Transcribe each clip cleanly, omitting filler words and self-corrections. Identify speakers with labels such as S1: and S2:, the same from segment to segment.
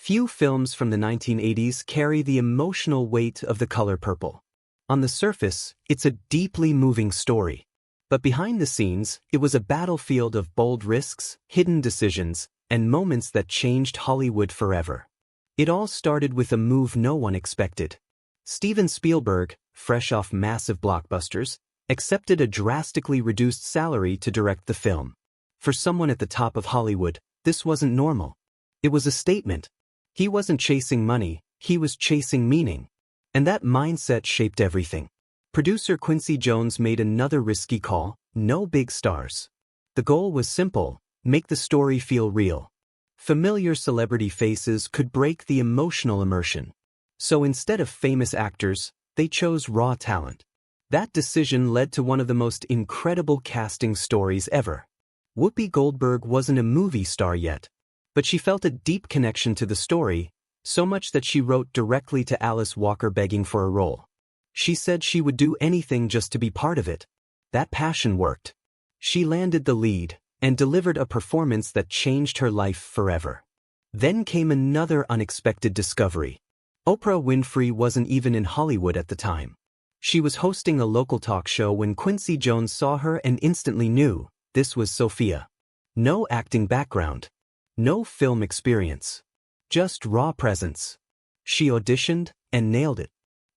S1: Few films from the 1980s carry the emotional weight of The Color Purple. On the surface, it's a deeply moving story. But behind the scenes, it was a battlefield of bold risks, hidden decisions, and moments that changed Hollywood forever. It all started with a move no one expected. Steven Spielberg, fresh off massive blockbusters, accepted a drastically reduced salary to direct the film. For someone at the top of Hollywood, this wasn't normal. It was a statement. He wasn't chasing money, he was chasing meaning. And that mindset shaped everything. Producer Quincy Jones made another risky call: no big stars. The goal was simple: make the story feel real. Familiar celebrity faces could break the emotional immersion. So instead of famous actors, they chose raw talent. That decision led to one of the most incredible casting stories ever. Whoopi Goldberg wasn't a movie star yet, but she felt a deep connection to the story, so much that she wrote directly to Alice Walker begging for a role. She said she would do anything just to be part of it. That passion worked. She landed the lead and delivered a performance that changed her life forever. Then came another unexpected discovery. Oprah Winfrey wasn't even in Hollywood at the time. She was hosting a local talk show when Quincy Jones saw her and instantly knew this was Sophia. No acting background. No film experience. Just raw presence. She auditioned and nailed it.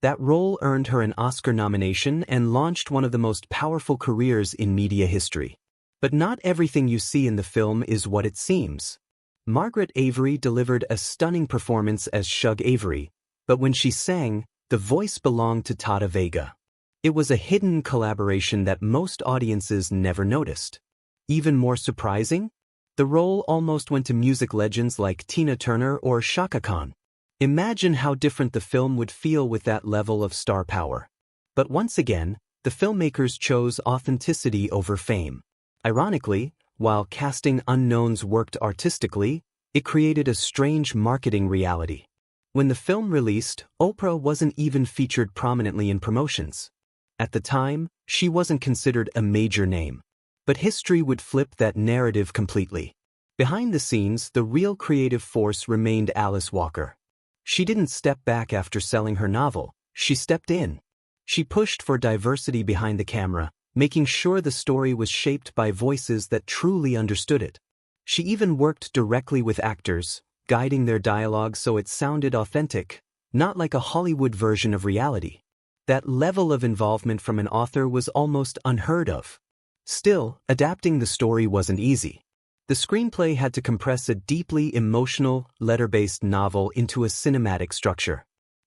S1: That role earned her an Oscar nomination and launched one of the most powerful careers in media history. But not everything you see in the film is what it seems. Margaret Avery delivered a stunning performance as Shug Avery, but when she sang, the voice belonged to Tata Vega. It was a hidden collaboration that most audiences never noticed. Even more surprising, the role almost went to music legends like Tina Turner or Chaka Khan. Imagine how different the film would feel with that level of star power. But once again, the filmmakers chose authenticity over fame. Ironically, while casting unknowns worked artistically, it created a strange marketing reality. When the film released, Oprah wasn't even featured prominently in promotions. At the time, she wasn't considered a major name. But history would flip that narrative completely. Behind the scenes, the real creative force remained Alice Walker. She didn't step back after selling her novel, she stepped in. She pushed for diversity behind the camera, making sure the story was shaped by voices that truly understood it. She even worked directly with actors, guiding their dialogue so it sounded authentic, not like a Hollywood version of reality. That level of involvement from an author was almost unheard of. Still, adapting the story wasn't easy. The screenplay had to compress a deeply emotional, letter-based novel into a cinematic structure.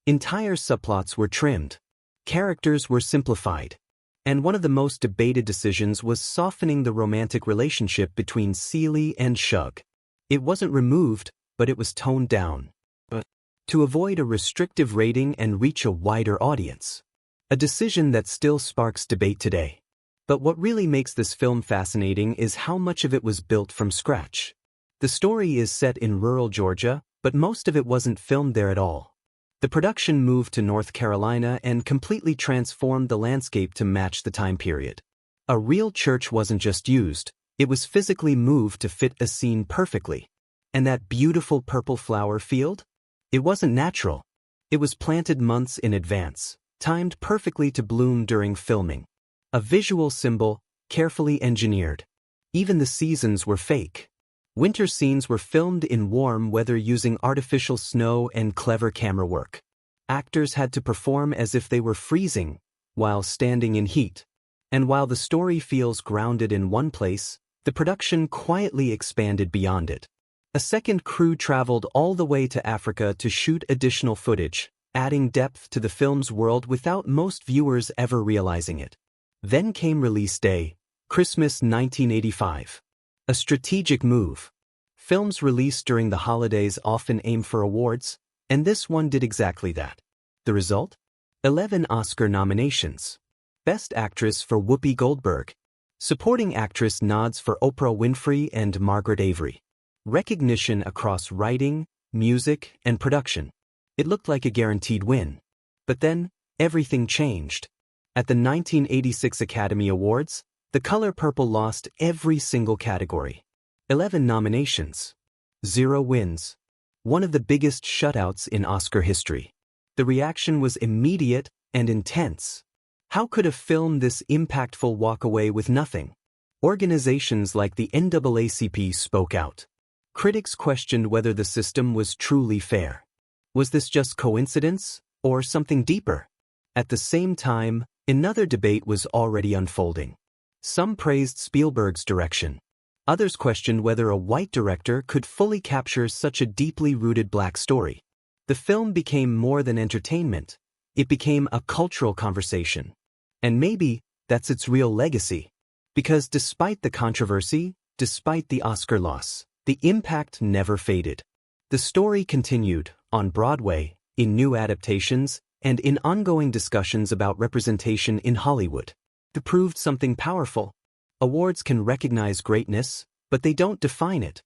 S1: Entire subplots were trimmed. Characters were simplified. And one of the most debated decisions was softening the romantic relationship between Celie and Shug. It wasn't removed, but it was toned down. To avoid a restrictive rating and reach a wider audience. A decision that still sparks debate today. But what really makes this film fascinating is how much of it was built from scratch. The story is set in rural Georgia, but most of it wasn't filmed there at all. The production moved to North Carolina and completely transformed the landscape to match the time period. A real church wasn't just used, it was physically moved to fit a scene perfectly. And that beautiful purple flower field? It wasn't natural. It was planted months in advance, timed perfectly to bloom during filming. A visual symbol, carefully engineered. Even the seasons were fake. Winter scenes were filmed in warm weather using artificial snow and clever camera work. Actors had to perform as if they were freezing, while standing in heat. And while the story feels grounded in one place, the production quietly expanded beyond it. A second crew traveled all the way to Africa to shoot additional footage, adding depth to the film's world without most viewers ever realizing it. Then came release day, Christmas 1985. A strategic move. Films released during the holidays often aim for awards, and this one did exactly that. The result? 11 Oscar nominations. Best Actress for Whoopi Goldberg. Supporting Actress nods for Oprah Winfrey and Margaret Avery. Recognition across writing, music, and production. It looked like a guaranteed win. But then, everything changed. At the 1986 Academy Awards, The Color Purple lost every single category. 11 nominations. 0 wins. one of the biggest shutouts in Oscar history. The reaction was immediate and intense. How could a film this impactful walk away with nothing? Organizations like the NAACP spoke out. Critics questioned whether the system was truly fair. Was this just coincidence, or something deeper? At the same time, another debate was already unfolding. Some praised Spielberg's direction. Others questioned whether a white director could fully capture such a deeply rooted black story. The film became more than entertainment. It became a cultural conversation. And maybe that's its real legacy. Because despite the controversy, despite the Oscar loss, the impact never faded. The story continued, on Broadway, in new adaptations, and in ongoing discussions about representation in Hollywood. It proved something powerful. Awards can recognize greatness, but they don't define it.